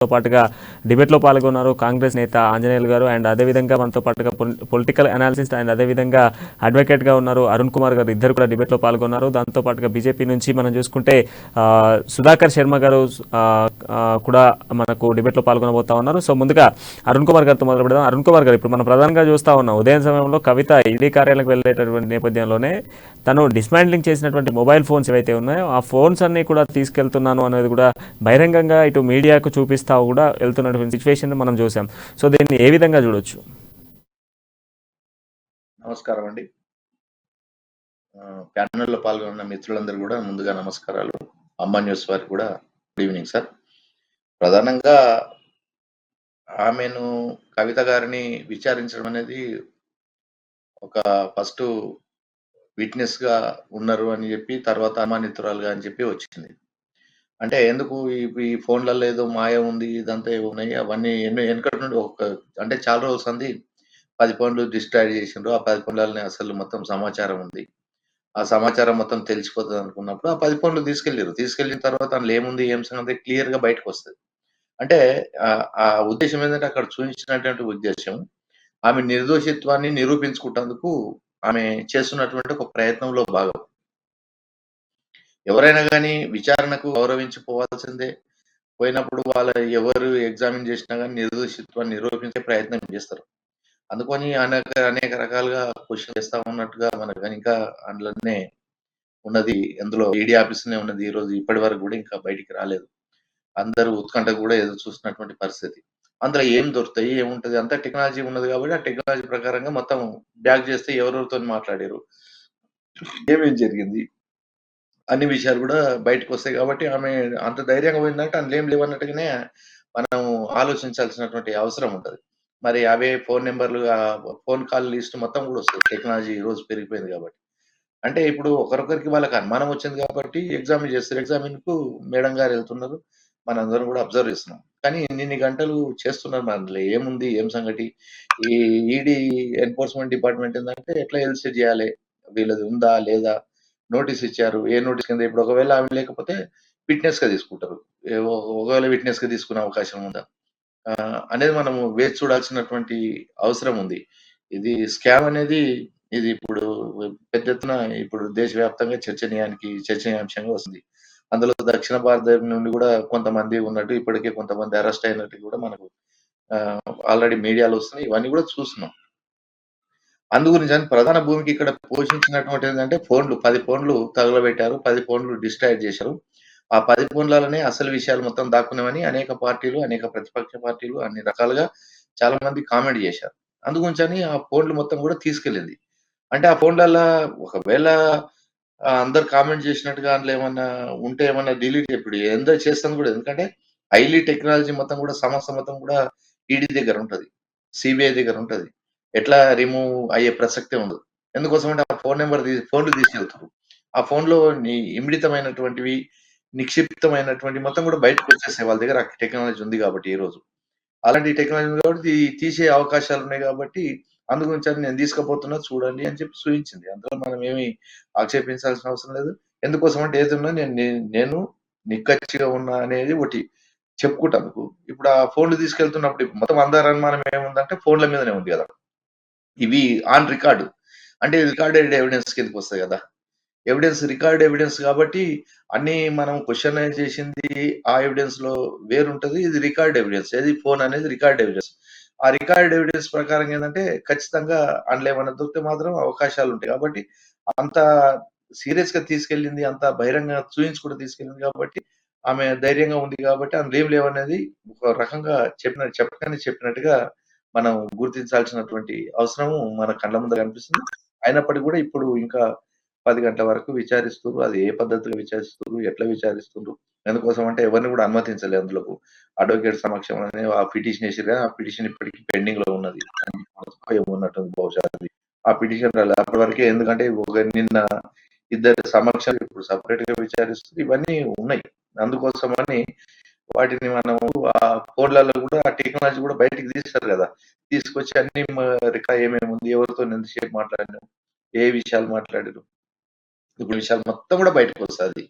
తో పాటుగా డిబేట్లో పాల్గొన్నారు కాంగ్రెస్ నేత ఆంజనేయులు గారు. అండ్ అదేవిధంగా మనతో పాటుగా పొలిటికల్ అనాలిసిస్ట్ అండ్ అదేవిధంగా అడ్వకేట్గా ఉన్నారు అరుణ్ కుమార్ గారు. ఇద్దరు కూడా డిబేట్లో పాల్గొన్నారు. దాంతో పాటుగా బీజేపీ నుంచి మనం చూసుకుంటే సుధాకర్ శర్మ గారు కూడా మనకు డిబేట్లో పాల్గొనబోతా ఉన్నారు. సో ముందుగా అరుణ్ కుమార్ గారితో మొదలు పెడదాం. అరుణ్ కుమార్ గారు, ఇప్పుడు మనం ప్రధానంగా చూస్తూ ఉన్నాం ఉదయం సమయంలో కవిత ఈడీ కార్యాలయంకి వెళ్ళేటటువంటి నేపథ్యంలోనే తను డిస్మాండ్లింగ్ చేసినటువంటి మొబైల్ ఫోన్స్ ఏవైతే ఉన్నాయో ఆ ఫోన్స్ అన్ని కూడా తీసుకెళ్తున్నాను అనేది కూడా బహిరంగంగా ఇటు మీడియాకు చూపిస్తూ కూడా వెళ్తున్నటువంటి సిచ్యువేషన్ మనం చూసాం. సో దీన్ని ఏ విధంగా చూడొచ్చు? నమస్కారం అండి. ప్యానెల్లో పాల్గొన్న మిత్రులందరూ కూడా ముందుగా నమస్కారాలు. అమ్మ న్యూస్ వారికి కూడా గుడ్ ఈవినింగ్ సార్. ప్రధానంగా ఆమెను కవిత గారిని విచారించడం అనేది ఒక ఫస్ట్ విట్నెస్ గా ఉన్నారు అని చెప్పి తర్వాత అనుమానితురాలుగా అని చెప్పి వచ్చింది. అంటే ఎందుకు ఈ ఫోన్లలో ఏదో మాయ ఉంది ఇదంతా ఏవో ఉన్నాయి అవన్నీ వెనకటి నుండి అంటే చాలా రోజులు సంది 10 ఫోన్లు డిస్ట్రాయ్ చేసిండ్రు. ఆ 10 ఫోన్లలోనే అసలు మొత్తం సమాచారం ఉంది. ఆ సమాచారం మొత్తం తెలిసిపోతుంది అనుకున్నప్పుడు ఆ 10 ఫోన్లు తీసుకెళ్ళిన తర్వాత అందులో ఏముంది ఏం సంగతి క్లియర్ గా బయటకు వస్తుంది. అంటే ఆ ఉద్దేశం ఏంటంటే అక్కడ చూపించినటువంటి ఉద్దేశం ఆమె నిర్దోషిత్వాన్ని నిరూపించుకుంటేందుకు ఆమె చేస్తున్నటువంటి ఒక ప్రయత్నంలో భాగం. ఎవరైనా కానీ విచారణకు గౌరవించి పోవాల్సిందే. పోయినప్పుడు వాళ్ళ ఎవరు ఎగ్జామిన్ చేసినా కానీ నిర్దోషిత్వాన్ని నిరూపించే ప్రయత్నం చేస్తారు. అందుకని అనేక రకాలుగా క్వశ్చన్ చేస్తా ఉన్నట్టుగా మనకు ఇంకా అందులోనే ఉన్నది. అందులో ఈడీ ఆఫీస్నే ఉన్నది. ఈ రోజు ఇప్పటి వరకు కూడా ఇంకా బయటికి రాలేదు. అందరూ ఉత్కంఠ కూడా ఎదురు చూస్తున్నటువంటి పరిస్థితి. అందులో ఏం దొరుకుతాయి ఏముంటది అంతా టెక్నాలజీ ఉన్నది కాబట్టి ఆ టెక్నాలజీ ప్రకారంగా మొత్తం బ్యాక్ చేస్తే ఎవరెవరితో మాట్లాడారు, ఏమేం జరిగింది అన్ని విషయాలు కూడా బయటకు వస్తాయి. కాబట్టి ఆమె అంత ధైర్యంగా పోయిందంటే అందులో ఏం లేవన్నట్టుగానే మనం ఆలోచించాల్సినటువంటి అవసరం ఉంటది. మరి అవే ఫోన్ నెంబర్లు ఫోన్ కాల్ లిస్ట్ మొత్తం కూడా వస్తుంది. టెక్నాలజీ ఈ రోజు పెరిగిపోయింది కాబట్టి. అంటే ఇప్పుడు ఒకరొకరికి వాళ్ళకి అనుమానం వచ్చింది కాబట్టి ఎగ్జామిన్ చేస్తారు. ఎగ్జామిన్ కు మేడం గారు వెళ్తున్నారు. మనందరం కూడా అబ్జర్వ్ చేస్తున్నాం. కానీ ఇన్ని గంటలు చేస్తున్నారు. మరి అందులో ఏముంది ఏం సంగతి? ఈ ఈడీ ఎన్ఫోర్స్మెంట్ డిపార్ట్మెంట్ ఏంటంటే ఎట్లా ఎలిసిట్ చేయాలి, వీళ్ళది ఉందా లేదా, నోటీస్ ఇచ్చారు, ఏ నోటీస్ కింద. ఇప్పుడు ఒకవేళ ఆమె లేకపోతే విట్నెస్ గా తీసుకుంటారు. ఒకవేళ విట్నెస్ గా తీసుకునే అవకాశం ఉందా అనేది మనం వేచి చూడాల్సినటువంటి అవసరం ఉంది. ఇది స్కామ్ అనేది ఇది ఇప్పుడు పెద్ద ఎత్తున ఇప్పుడు దేశవ్యాప్తంగా చర్చనీయాంశంగా వస్తుంది. అందులో దక్షిణ భారత నుండి కూడా కొంతమంది ఉన్నట్టు, ఇప్పటికే కొంతమంది అరెస్ట్ అయినట్టు కూడా మనకు ఆల్రెడీ మీడియాలో వస్తున్నాయి. ఇవన్నీ కూడా చూస్తున్నాం. అందు గురించి ప్రధాన భూమికి ఇక్కడ పోషించినటువంటి ఏంటంటే 10 ఫోన్లు తగలబెట్టారు, 10 ఫోన్లు డిస్ట్రాక్ట్ చేశారు. ఆ 10 ఫోన్లలోనే అసలు విషయాలు మొత్తం దాక్కున్నామని అనేక పార్టీలు, అనేక ప్రతిపక్ష పార్టీలు అన్ని రకాలుగా చాలా మంది కామెంట్ చేశారు. అందు గురించని ఆ ఫోన్లు మొత్తం కూడా తీసుకెళ్ళింది. అంటే ఆ ఫోన్లల్లో ఒకవేళ అందరు కామెంట్ చేసినట్టుగా అందులో ఏమన్నా ఉంటే ఏమన్నా డిలీట్ ఇప్పుడు ఎందరు చేస్తాను కూడా. ఎందుకంటే హైలీ టెక్నాలజీ మొత్తం కూడా సమస్య మొత్తం కూడా ఈడీ దగ్గర ఉంటది, సిబిఐ దగ్గర ఉంటది. ఎట్లా రిమూవ్ అయ్యే ప్రసక్తే ఉండదు. ఎందుకోసం అంటే ఆ ఫోన్లు తీసుకెళ్తారు. ఆ ఫోన్లో ఇమిడితమైనటువంటివి, నిక్షిప్తమైనటువంటి మొత్తం కూడా బయటకు వచ్చేస్తాయి. వాళ్ళ దగ్గర టెక్నాలజీ ఉంది కాబట్టి ఈ రోజు అలాంటి టెక్నాలజీ ఉంది కాబట్టి తీసే అవకాశాలు ఉన్నాయి. కాబట్టి అందు గురించి నేను తీసుకుపోతున్నా చూడండి అని చెప్పి చూపించింది. అందులో మనం ఏమి ఆక్షేపించాల్సిన అవసరం లేదు. ఎందుకోసం అంటే ఏదున్నా నేను నిక్కచ్చిగా ఉన్నా అనేది ఒకటి చెప్పుకుంటాను. ఇప్పుడు ఆ ఫోన్లు తీసుకెళ్తున్నప్పుడు మొత్తం అందరి అనుమానం ఏముందంటే ఫోన్ల మీదనే ఉంది కదా. ఇవి ఆన్ రికార్డు అంటే రికార్డెడ్ ఎవిడెన్స్ కిందకి వస్తాయి కదా. రికార్డ్ ఎవిడెన్స్ కాబట్టి అన్ని మనం క్వశ్చన్ చేసింది ఆ ఎవిడెన్స్ లో వేరుంటది. ఇది రికార్డ్ ఎవిడెన్స్. ఏది ఫోన్ అనేది రికార్డ్ ఎవిడెన్స్. ఆ రికార్డ్ ఎవిడెన్స్ ప్రకారం ఏంటంటే ఖచ్చితంగా అందులో ఏమైనా దొరికితే మాత్రం అవకాశాలు ఉంటాయి. కాబట్టి అంత సీరియస్ గా తీసుకెళ్ళింది, అంత బహిరంగ చూయించుకుంటూ తీసుకెళ్ళింది కాబట్టి ఆమె ధైర్యంగా ఉంది కాబట్టి అందులో ఏం లేవనేది ఒక రకంగా చెప్పినట్టుగా మనం గుర్తించాల్సినటువంటి అవసరం మన కళ్ళ ముందర కనిపిస్తుంది. అయినప్పటికీ కూడా ఇప్పుడు ఇంకా 10 గంటల వరకు విచారిస్తున్నారు. అది ఏ పద్ధతిలో విచారిస్తున్నారు, ఎట్లా విచారిస్తున్నారు, ఎందుకోసం అంటే ఎవరిని కూడా అనుమతించలేదు అందులోకు. అడ్వకేట్ సమక్షంలోనే ఆ పిటిషన్ వేసిరు. ఆ పిటిషన్ ఇప్పటికీ పెండింగ్ లో ఉన్నది. ఏమున్నట్టుంది బహుశా అది. ఆ పిటిషన్ రాలేదు అప్పటి వరకే. ఎందుకంటే నిన్న ఇద్దరు సమక్షంలో ఇప్పుడు సపరేట్ గా విచారిస్తుంది. ఇవన్నీ ఉన్నాయి. అందుకోసమని వాటిని మనము ఆ ఫోన్లలో కూడా ఆ టెక్నాలజీ కూడా బయటికి తీస్తారు కదా. తీసుకొచ్చి అన్ని రికార్డ్ ఏమేమి ఉంది, ఎవరితో ఎంతసేపు మాట్లాడినాం, ఏ విషయాలు మాట్లాడారు, ఇప్పుడు విషయాలు మొత్తం కూడా బయటకు వస్తుంది.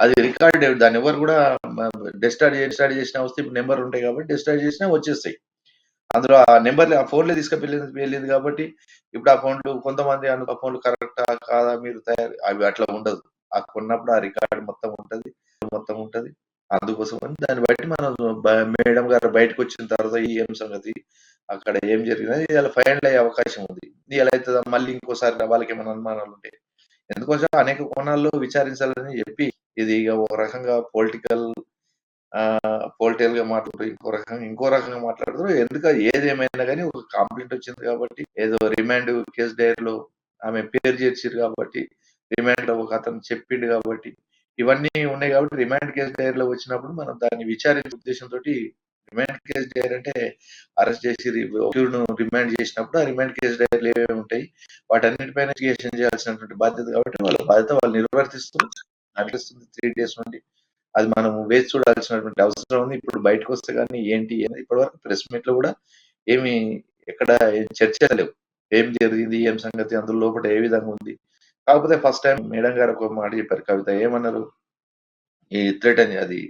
అది రికార్డ్ దాన్ని ఎవరు కూడా డిస్టార్ట్ చేసినా వస్తే ఇప్పుడు నెంబర్ ఉంటాయి కాబట్టి డిస్టార్ట్ చేసినా వచ్చేస్తాయి. అందులో ఆ నెంబర్ ఆ ఫోన్‌లే వెళ్ళింది కాబట్టి ఇప్పుడు ఆ ఫోన్‌లు కొంతమంది ఆ ఫోన్‌లు కరెక్టా? కాదా? మీరు అవి అట్లా ఉండదు. ఆ కొన్నప్పుడు ఆ రికార్డ్ మొత్తం ఉంటది. అందుకోసమని దాన్ని బట్టి మనం మేడం గారు బయటకొచ్చిన తర్వాత ఏం సంగతి? అక్కడ ఏం జరిగినది ఇలా ఫైనల్ అయ్యే అవకాశం ఉంది. ఇలా అయితదా? మళ్ళీ ఇంకోసారి వాళ్ళకేమైనా అనుమానాలుంటే ఎందుకోసం అనేక కోణాల్లో విచారించాలని చెప్పి ఇది ఇగ ఒక రకంగా పొలిటికల్‌గా మాట్లాడుతూ ఇంకో రకంగా మాట్లాడుతున్నారు. ఏదేమైనా గాని ఒక కంప్లెయింట్ వచ్చింది కాబట్టి ఏదో రిమాండ్ కేస్ డైరీలో ఆమె పేరు చేర్చిర్రు కాబట్టి రిమాండ్‌లో ఒకతను చెప్పిండు కాబట్టి ఇవన్నీ ఉన్నాయి కాబట్టి రిమాండ్ కేస్ డైరీలో వచ్చినప్పుడు మనం దాన్ని విచారించే ఉద్దేశంతోటి రిమాండ్ కేస్ డైరీ అంటే అరెస్ట్ చేసి అక్యూజ్డ్‌ను రిమాండ్ చేసినప్పుడు ఆ రిమాండ్ కేస్ డైరీలో ఏమేమి ఉంటాయి వాటన్నిటిపైన ఇన్వెస్టిగేషన్ చేయాల్సినటువంటి బాధ్యత కాబట్టి వాళ్ళ బాధ్యత వాళ్ళు నిర్వర్తిస్తూ నడుస్తుంది 3 డేస్ నుండి. అది మనం వేచి చూడాల్సినటువంటి అవసరం ఉంది. ఇప్పుడు బయటకొస్తే గాని ఏంటి అనేది ఇప్పటివరకు ప్రెస్ మీట్‌లో గూడా ఏమి ఎక్కడ ఏం చర్చలు లేవు. ఏం జరిగింది? ఏం సంగతి? అందులో లోపట ఏ విధంగా ఉంది? కాకపోతే ఫస్ట్ టైమ్ మేడం గారు ఒక మాట చెప్పారు కవిత ఏమన్నారు? ఈ థ్రెట్ అని అది